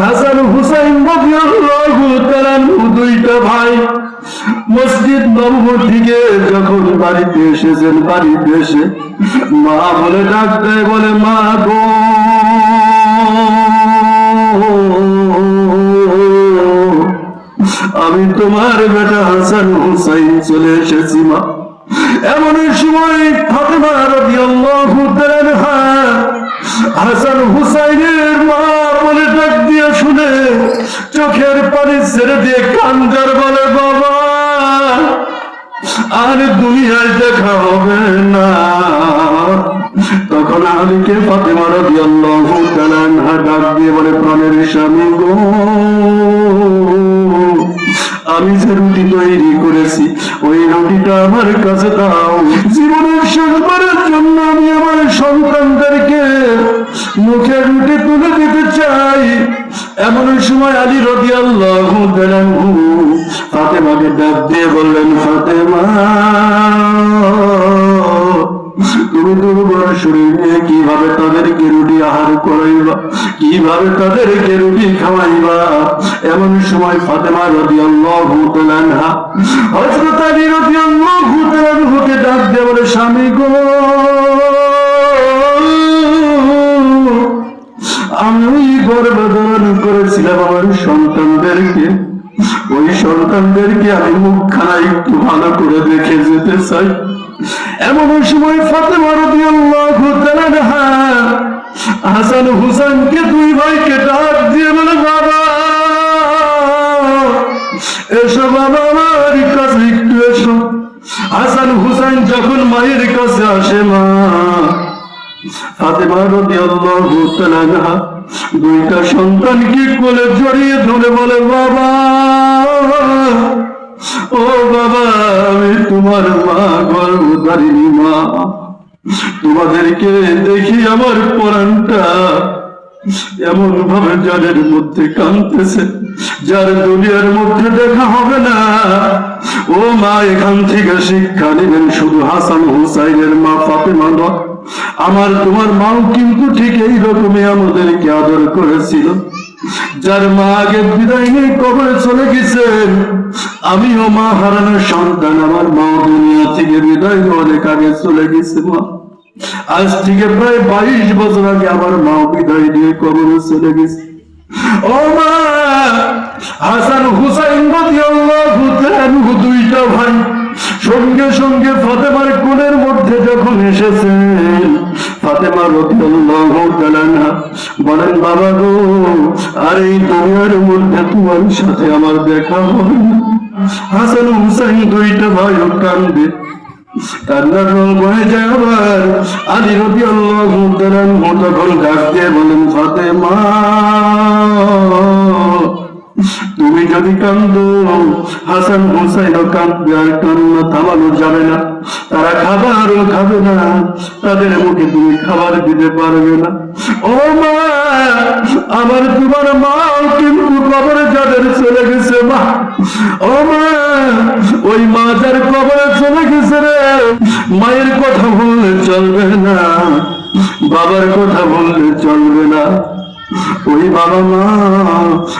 হাসান হুসাইন রাদিয়াল্লাহু তাআলা দুইটা ভাই মসজিদ নববী থেকে যখন বাড়িতে এসেছেন, বাড়িতে এসে মা বলে ডাক দেয়, বলে মা গো, আমি তোমার বেটা হাসান হুসাইন চলে এসেছি মা। এমন সময় ফাতেমা রাদিয়াল্লাহু তাআলা হাসান হুসাইনের মা বলে ডাক দিয়ে শুনে চোখের পানি ছেড়ে দিয়ে কান্দার বলে বাবা আর দুনিয়ায় দেখা হবে না। তখন আলীকে ফাতেমা রাদিয়াল্লাহু তাআলা ডাক দিয়ে বলে প্রাণের স্বামী গো, আমি যে রুটি তৈরি করেছি ওই রুটিটা আমার কাছে দাও। জীবনের শেষবারের জন্য আমি আমার সন্তানদেরকে মুখে রুটি তুলে দিতে চাই। এমন সময় আলী রাদিয়াল্লাহু তাআলা ফাতেমাকে ডাক দিয়ে বললেন, ফাতেমা তুমি দুর্বল শরীর নিয়ে কিভাবে তাদেরকে রুটি আহার করাইবা, কিভাবে তাদেরকে রুটি খাওয়াইবা? এমন সময় ফাতেমা রাদিয়াল্লাহু তাআলা হযরত আলী রাদিয়াল্লাহু তাআলাকে ডাক দিয়ে বলে স্বামী গো, আমি গর্ভধারণ করেছিলাম আমার সন্তানদেরকে, ওই সন্তানদেরকে আমি মুখখানা একটু ভালো করে দেখে যেতে চাই। এমন সময় ফাতেমা রাদিয়াল্লাহু তাআলা হাসান হুসাইনকে দুই ভাইকে ডাক দিয়ে বলে বাবা এসো, বাবা আমার কাছে একটু এসো। হাসান হুসাইন যখন মায়ের কাছে আসে, মা ফাতেমা রাদিয়াল্লাহু তাআলা দুইটা সন্তানকে কোলে জড়িয়ে ধরে বলে বাবা, ও বাবা আমি তোমার মা, গর্ভধারিণী মা, তোমাদেরকে দেখি আমার পরাণটা এমন ভাবে জলের মধ্যে কাঁদতেছে, যার দুনিয়ার মধ্যে দেখা হবে না। ও মা, এখান থেকে শিক্ষা নেবেন শুধু হাসান হুসাইনের মা ফাতেমা নয়, আমার তোমার মাও কিন্তু ঠিক এইরকমই আমাদেরকে আদর করেছিল। যার মা আগে বিদায় নিয়ে কবরে চলে গেছেন, আমিও মা হারানোর সন্তান, আমার মা দুনিয়া থেকে বিদায় অনেক আগে চলে গেছে। মা আজ থেকে প্রায় 22 বছর আগে আমার মা বিদায় নিয়ে কবরে চলে গেছে। ও মা, হাসান হুসাইন রাদিয়াল্লাহু তাআলা দুইটা ভাই সঙ্গে সঙ্গে ফাতেমার কোলের মধ্যে যখন এসেছেন, ফাতেমা রাদিয়াল্লাহু তাআলা বলেন বাবা গো, আর এই দুনিয়ার মধ্যে তোমার সাথে আমার দেখা হবে না। হাসান হুসাইন দুইটা ভাই কান্দে, কান্নার রং বয়ে যায়। আবার আলী রাদিয়াল্লাহু তাআলা তখন ডাক দিয়ে বলেন ফাতেমা তুমি যদি কান্দো হাসান হুসাইনও কাঁদবে, আর কান্না থামানো যাবে না। তারা খাবারও খাবে না, তাদের মুখে তুমি খাবার দিতে পারবে না। ও মা, আমার তোমার মা কিন্তু কবরে যাদের চলে গেছে মা, ও মা ওই মা যার কবরে চলে গেছে রে, মায়ের কথা বললে চলবে না, বাবার কথা বললে চলবে না। ওই বাবা মা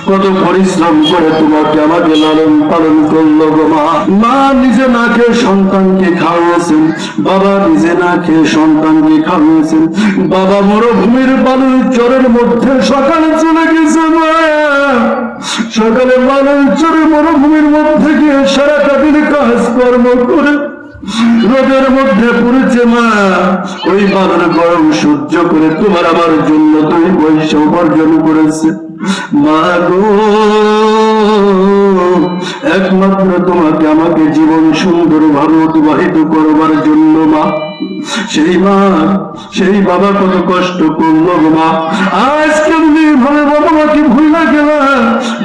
কত পরিশ্রম করে তোমাকে আমাকে লালন পালন করলো গো মা। মা নিজে না খেয়ে সন্তানকে খাওয়াছেন, বাবা নিজে না খেয়ে সন্তানকে খাওয়াছেন। বাবা মরুভূমির বালুর চরের মধ্যে সকালে চলে গেছে মা, সকালে বালুর চরে মরুভূমির মধ্যে গিয়ে সারাটা দিন কাজকর্ম করে রোদের মধ্যে পড়েছে মা, ওই বালুর গরম সহ্য করে তোমার আমার জন্য তুমি পয়সা উপার্জন করেছে মা গো। একমাত্র তোমাকে আমাকে জীবন সুন্দর ভাবে অতিবাহিত করবার জন্য মা, সেই মা সেই বাবা কত কষ্ট করলো গো মা। আজকে তুমি ভাবে বাবা মাকে ভুলে গেলা,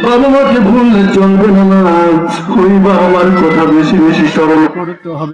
বাবা মাকে ভুললে চলবে না মা, ওই বাবা মার কথা বেশি বেশি স্মরণ করতে হবে।